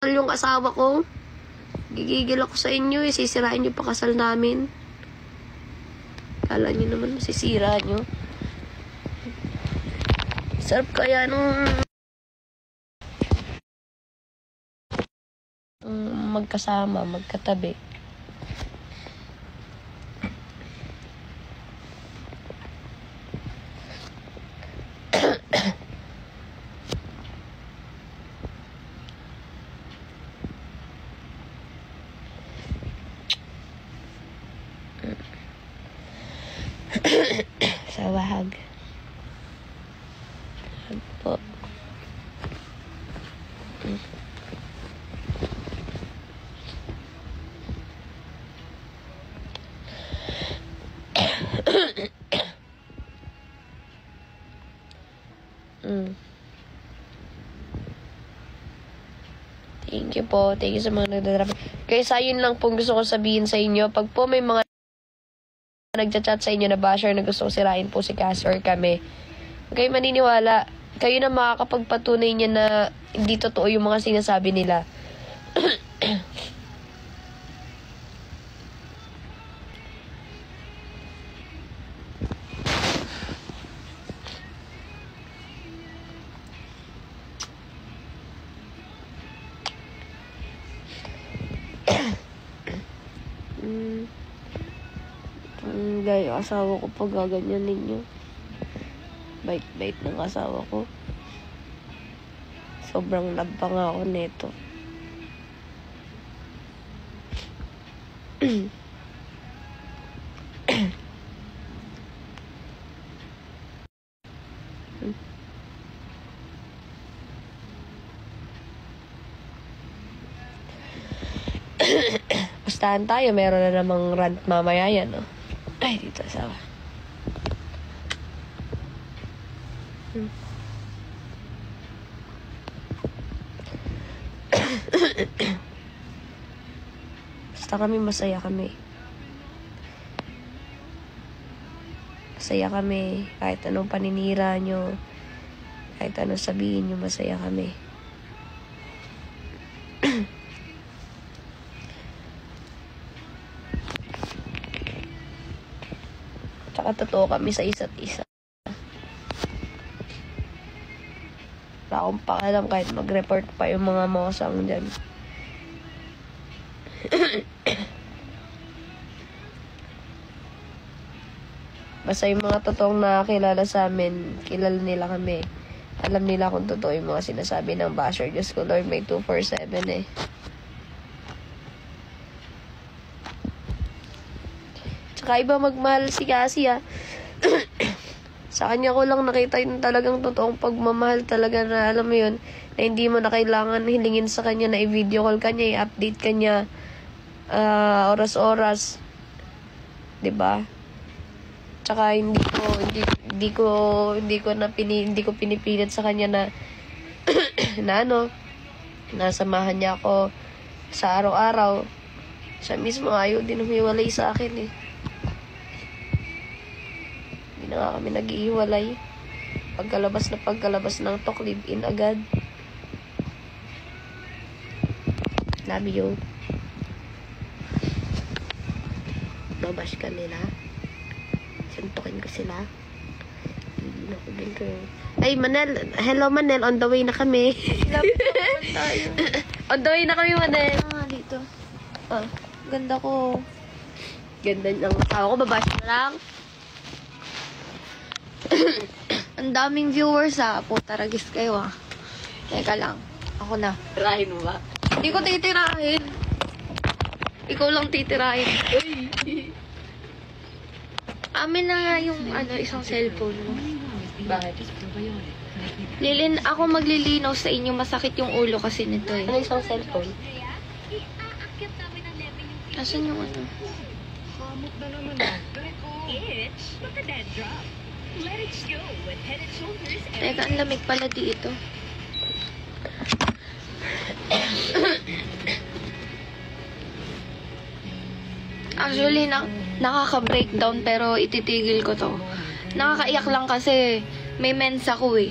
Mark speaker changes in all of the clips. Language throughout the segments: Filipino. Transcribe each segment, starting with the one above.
Speaker 1: yung asawa ko. Gigigil ako sa inyo eh. Sisirain niyo pa kasal namin. Kala niyo naman masisira niyo. Sarap kaya nung magkasama, magkatabi. Sa wahag. Hag po. Thank you po. Thank you sa mga nagdadrap. Kaya yun lang po gusto ko sabihin sa inyo. Pag po may mga nagchat-chat sa inyo na basher na gusto ko sirain po si Cassie or kami, huwag kayo maniniwala. Kayo na makakapagpatunay niya na hindi totoo yung mga sinasabi nila. Gaya asawa ko pag gaganyan ninyo. Bait-bait ng asawa ko. Sobrang love pa nga ako neto. Pustahan tayo. Meron na namang rant mamaya yan, no? Ay, dito asawa. Basta kami, masaya kami. Masaya kami. Kahit anong paninira nyo, kahit anong sabihin nyo, masaya kami. Tsaka totoo kami sa isa't isa. Wala akong pakialam kahit mag-report pa yung mga mosang dyan. Basta yung mga totoong nakakilala sa amin, kilala nila kami. Alam nila kung totoo yung mga sinasabi ng basher. Diyos ko, Lord, may 247 eh. Tsaka iba magmahal si Cassie, ah. Sa kanya ko lang nakita yung talagang totoong pagmamahal talaga na alam mo yun, na hindi mo na kailangan hilingin sa kanya na i-video call kanya, i-update kanya oras-oras. 'Di ba? Tsaka hindi ko pinipilit sa kanya na nasamahan niya ako sa araw-araw. Siya mismo ayaw din humiwalay sa akin eh. Hindi na nga kami nag-iiwalay. Pagkalabas ng talk, live in agad. Love you. Babash ka nila. Suntukin ko sila. Ay, Manel. Hello, Manel. On the way na kami.
Speaker 2: Love naman tayo.
Speaker 1: On the way na kami, Manel.
Speaker 2: Dito. Ganda ko.
Speaker 1: Ganda ng asawa ko. Babash na lang.
Speaker 2: Ang daming viewers Puta, ragis kayo Teka lang. Ako na.
Speaker 1: Tirahin mo ba?
Speaker 2: Hindi ko titirahin. Ikaw lang titirahin. Amin na nga yung isang cellphone mo.
Speaker 1: Bakit?
Speaker 2: Lilin, ako maglilinaw sa inyo. Masakit yung ulo kasi nito eh.
Speaker 1: Ano isang cellphone?
Speaker 2: Asan yung Teka, ang lamig pala dito. Actually, nakaka-breakdown pero ititigil ko to. Nakakaiyak lang kasi may mensa ko eh.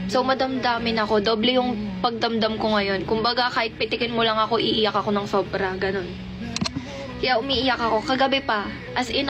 Speaker 2: So, madamdamin ako. Doble yung pagdamdam ko ngayon. Kumbaga, kahit pitikin mo lang ako, iiyak ako ng sobra. Ganon. Kaya umiiyak ako. Kagabi pa. As in,